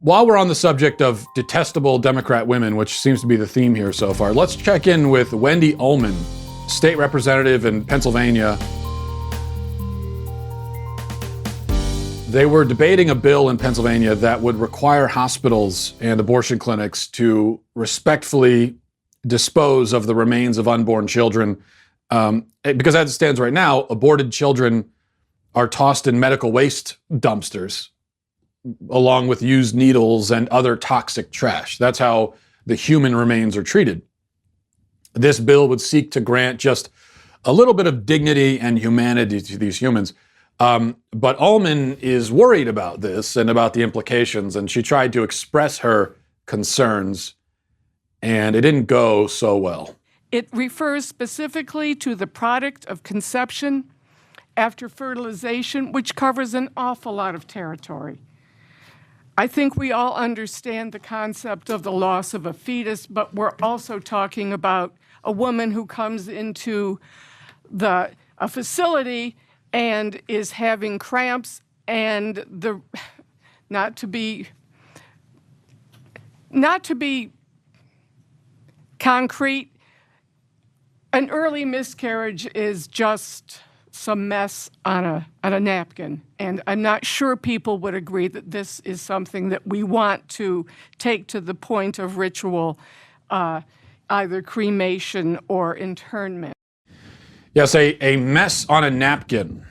While we're on the subject of detestable Democrat women, which seems to be the theme here so far, let's check in with Wendy Ullman, state representative in Pennsylvania. They were debating a bill in Pennsylvania that would require hospitals and abortion clinics to respectfully dispose of the remains of unborn children. Because as it stands right now, aborted children are tossed in medical waste dumpsters, along with used needles and other toxic trash. That's how the human remains are treated. This bill would seek to grant just a little bit of dignity and humanity to these humans. But Ullman is worried about this and about the implications, and she tried to express her concerns, and it didn't go so well. It refers specifically to the product of conception after fertilization, which covers an awful lot of territory. I think we all understand the concept of the loss of a fetus, but we're also talking about a woman who comes into a facility and is having cramps, and not to be concrete, an early miscarriage is just some mess on a napkin. And I'm not sure people would agree that this is something that we want to take to the point of ritual, either cremation or internment. Yes, a mess on a napkin.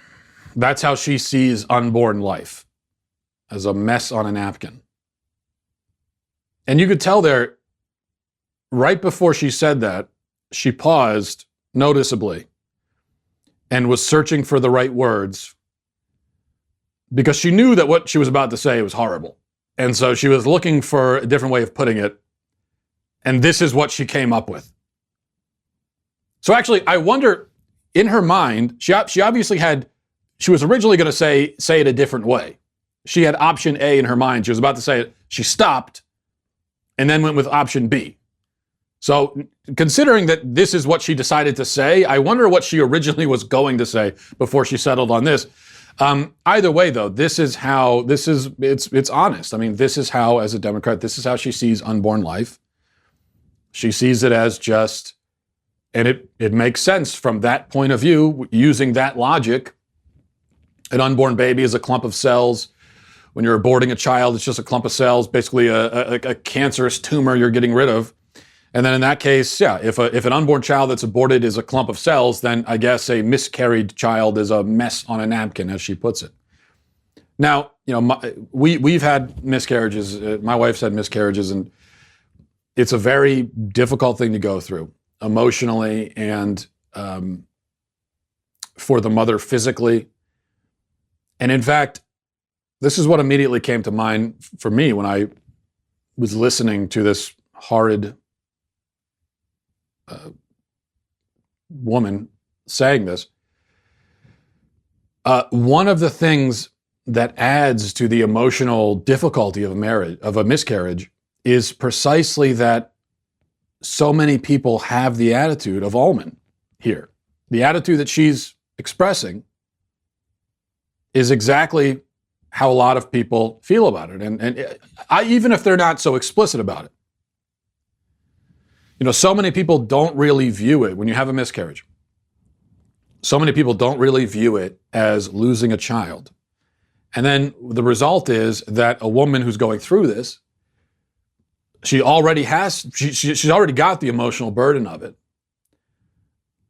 That's how she sees unborn life, as a mess on a napkin. And you could tell there, right before she said that, she paused noticeably and was searching for the right words, because she knew that what she was about to say was horrible. And so she was looking for a different way of putting it. And this is what she came up with. So actually, I wonder, in her mind, she obviously she was originally going to say it a different way. She had option A in her mind. She was about to say it. She stopped and then went with option B. So considering that this is what she decided to say, I wonder what she originally was going to say before she settled on this. Either way, though, it's honest. I mean, this is how, as a Democrat, this is how she sees unborn life. She sees it as just, and it makes sense from that point of view, using that logic. An unborn baby is a clump of cells. When you're aborting a child, it's just a clump of cells, basically a cancerous tumor you're getting rid of. And then in that case, yeah, if an unborn child that's aborted is a clump of cells, then I guess a miscarried child is a mess on a napkin, as she puts it. Now, we've had miscarriages. My wife's had miscarriages, and it's a very difficult thing to go through emotionally and for the mother physically. And in fact, this is what immediately came to mind for me when I was listening to this horrid woman saying this. One of the things that adds to the emotional difficulty of a miscarriage, is precisely that so many people have the attitude of Ullman here. The attitude that she's expressing is exactly how a lot of people feel about it. And even if they're not so explicit about it. So many people don't really view it when you have a miscarriage. So many people don't really view it as losing a child. And then the result is that a woman who's going through this, she's already got the emotional burden of it.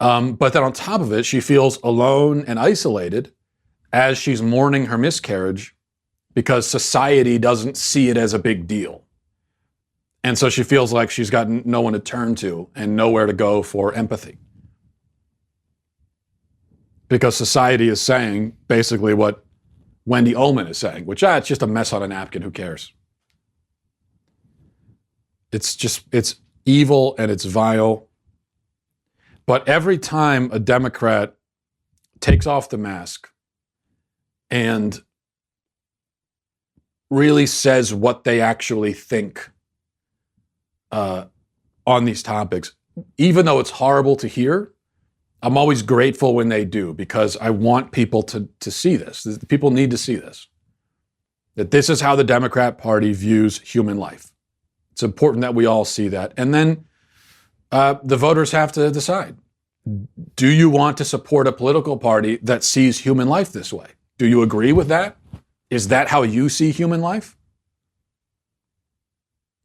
But then on top of it, she feels alone and isolated as she's mourning her miscarriage because society doesn't see it as a big deal. And so she feels like she's got no one to turn to and nowhere to go for empathy. Because society is saying basically what Wendy Ullman is saying, which, it's just a mess on a napkin, who cares? It's evil and it's vile. But every time a Democrat takes off the mask and really says what they actually think on these topics, even though it's horrible to hear, I'm always grateful when they do, because I want people to see this. People need to see this. that this is how the Democrat Party views human life. It's important that we all see that. And then the voters have to decide. Do you want to support a political party that sees human life this way? Do you agree with that? Is that how you see human life?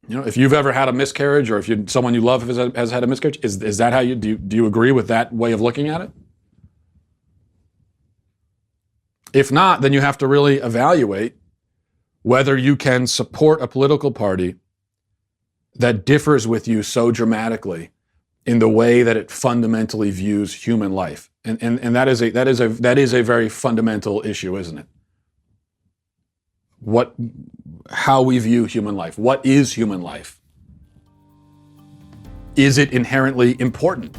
You know, if you've ever had a miscarriage, or if someone you love has had a miscarriage, is that how do you agree with that way of looking at it? If not, then you have to really evaluate whether you can support a political party that differs with you so dramatically in the way that it fundamentally views human life. And that is a very fundamental issue, isn't it? How we view human life. What is human life? Is it inherently important?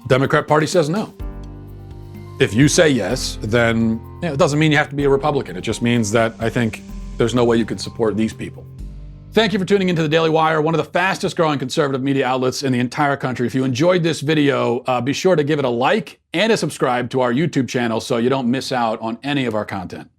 Democrat Party says no. If you say yes, then it doesn't mean you have to be a Republican. It just means that I think there's no way you could support these people. Thank you for tuning into the Daily Wire, one of the fastest growing conservative media outlets in the entire country. If you enjoyed this video, be sure to give it a like and a subscribe to our YouTube channel so you don't miss out on any of our content.